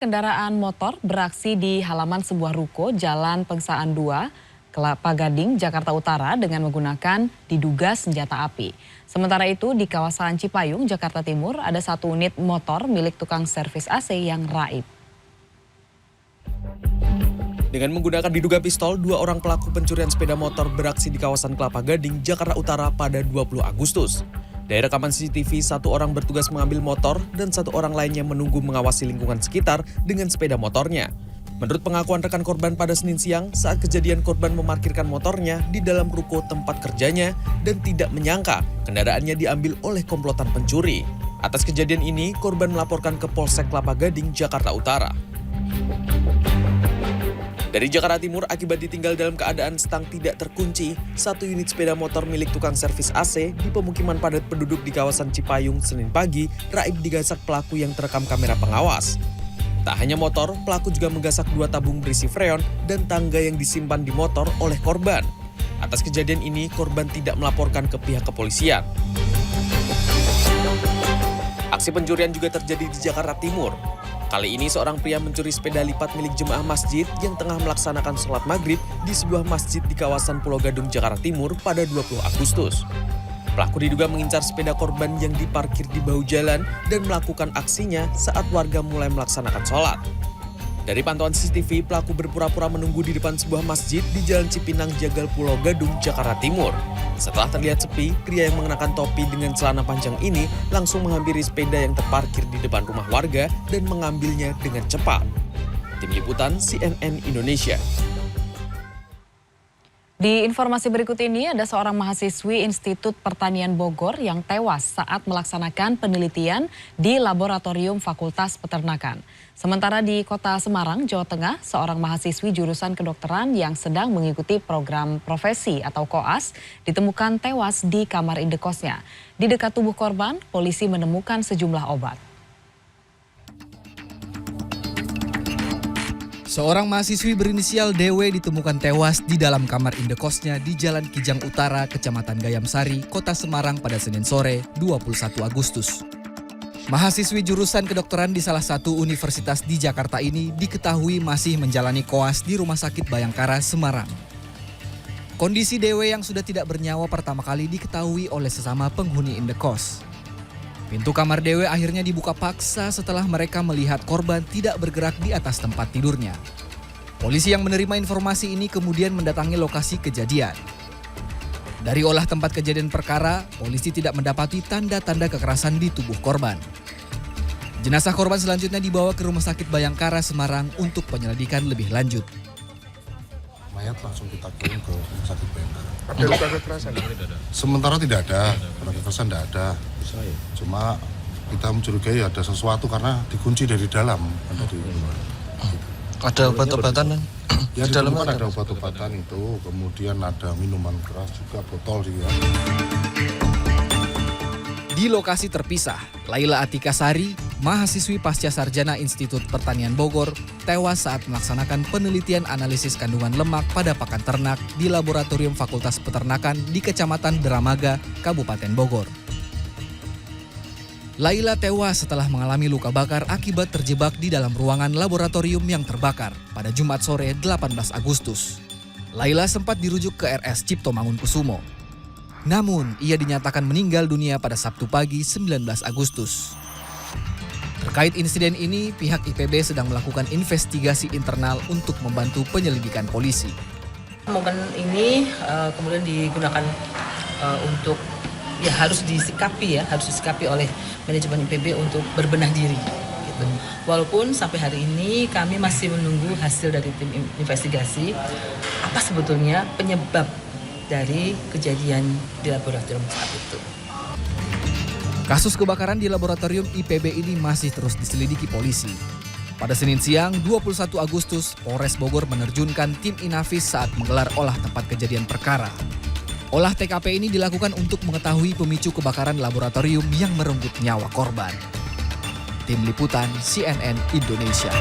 Kendaraan motor beraksi di halaman sebuah ruko Jalan Pengsaan 2, Kelapa Gading, Jakarta Utara dengan menggunakan diduga senjata api. Sementara itu di kawasan Cipayung, Jakarta Timur ada satu unit motor milik tukang servis AC yang raib. Dengan menggunakan diduga pistol, dua orang pelaku pencurian sepeda motor beraksi di kawasan Kelapa Gading, Jakarta Utara pada 20 Agustus. Dari rekaman CCTV, satu orang bertugas mengambil motor dan satu orang lainnya menunggu mengawasi lingkungan sekitar dengan sepeda motornya. Menurut pengakuan rekan korban pada Senin siang, saat kejadian korban memarkirkan motornya di dalam ruko tempat kerjanya dan tidak menyangka kendaraannya diambil oleh komplotan pencuri. Atas kejadian ini, korban melaporkan ke Polsek Kelapa Gading, Jakarta Utara. Dari Jakarta Timur, akibat ditinggal dalam keadaan stang tidak terkunci, satu unit sepeda motor milik tukang servis AC di pemukiman padat penduduk di kawasan Cipayung Senin pagi raib digasak pelaku yang terekam kamera pengawas. Tak hanya motor, pelaku juga menggasak dua tabung berisi freon dan tangga yang disimpan di motor oleh korban. Atas kejadian ini, korban tidak melaporkan ke pihak kepolisian. Aksi pencurian juga terjadi di Jakarta Timur. Kali ini seorang pria mencuri sepeda lipat milik jemaah masjid yang tengah melaksanakan sholat maghrib di sebuah masjid di kawasan Pulau Gadung, Jakarta Timur pada 20 Agustus. Pelaku diduga mengincar sepeda korban yang diparkir di bahu jalan dan melakukan aksinya saat warga mulai melaksanakan sholat. Dari pantauan CCTV, pelaku berpura-pura menunggu di depan sebuah masjid di Jalan Cipinang, Jagal, Pulau Gadung, Jakarta Timur. Setelah terlihat sepi, pria yang mengenakan topi dengan celana panjang ini langsung menghampiri sepeda yang terparkir di depan rumah warga dan mengambilnya dengan cepat. Tim Liputan CNN Indonesia. Di informasi berikut ini ada seorang mahasiswi Institut Pertanian Bogor yang tewas saat melaksanakan penelitian di Laboratorium Fakultas Peternakan. Sementara di Kota Semarang, Jawa Tengah, seorang mahasiswi jurusan kedokteran yang sedang mengikuti program profesi atau koas ditemukan tewas di kamar indekosnya. Di dekat tubuh korban, polisi menemukan sejumlah obat. Seorang mahasiswi berinisial DW ditemukan tewas di dalam kamar indekosnya di Jalan Kijang Utara, Kecamatan Gayamsari, Kota Semarang pada Senin sore, 21 Agustus. Mahasiswi jurusan kedokteran di salah satu universitas di Jakarta ini diketahui masih menjalani koas di Rumah Sakit Bayangkara, Semarang. Kondisi DW yang sudah tidak bernyawa pertama kali diketahui oleh sesama penghuni indekos. Pintu kamar DW akhirnya dibuka paksa setelah mereka melihat korban tidak bergerak di atas tempat tidurnya. Polisi yang menerima informasi ini kemudian mendatangi lokasi kejadian. Dari olah tempat kejadian perkara, polisi tidak mendapati tanda-tanda kekerasan di tubuh korban. Jenazah korban selanjutnya dibawa ke Rumah Sakit Bayangkara, Semarang untuk penyelidikan lebih lanjut. Mayat langsung kita kirim ke Rumah Sakit Bayangkara. Ada luka kekerasan? Sementara tidak ada, luka kekerasan tidak ada. Cuma kita mencurigai ada sesuatu karena dikunci dari dalam. Ada obat-obatan? Ya di dalam ada obat-obatan itu, kemudian ada minuman keras juga, botol juga. Di lokasi terpisah, Laila Atika Sari, mahasiswi pasca sarjana Institut Pertanian Bogor, tewas saat melaksanakan penelitian analisis kandungan lemak pada pakan ternak di Laboratorium Fakultas Peternakan di Kecamatan Dramaga, Kabupaten Bogor. Laila tewas setelah mengalami luka bakar akibat terjebak di dalam ruangan laboratorium yang terbakar pada Jumat sore 18 Agustus. Laila sempat dirujuk ke RS Cipto Mangunkusumo. Namun, ia dinyatakan meninggal dunia pada Sabtu pagi 19 Agustus. Terkait insiden ini, pihak IPB sedang melakukan investigasi internal untuk membantu penyelidikan polisi. Momen ini kemudian digunakan untuk harus disikapi oleh manajemen IPB untuk berbenah diri. Gitu. Walaupun sampai hari ini kami masih menunggu hasil dari tim investigasi apa sebetulnya penyebab dari kejadian di laboratorium saat itu. Kasus kebakaran di laboratorium IPB ini masih terus diselidiki polisi. Pada Senin siang, 21 Agustus, Polres Bogor menerjunkan tim Inafis saat menggelar olah tempat kejadian perkara. Olah TKP ini dilakukan untuk mengetahui pemicu kebakaran laboratorium yang merenggut nyawa korban. Tim Liputan CNN Indonesia.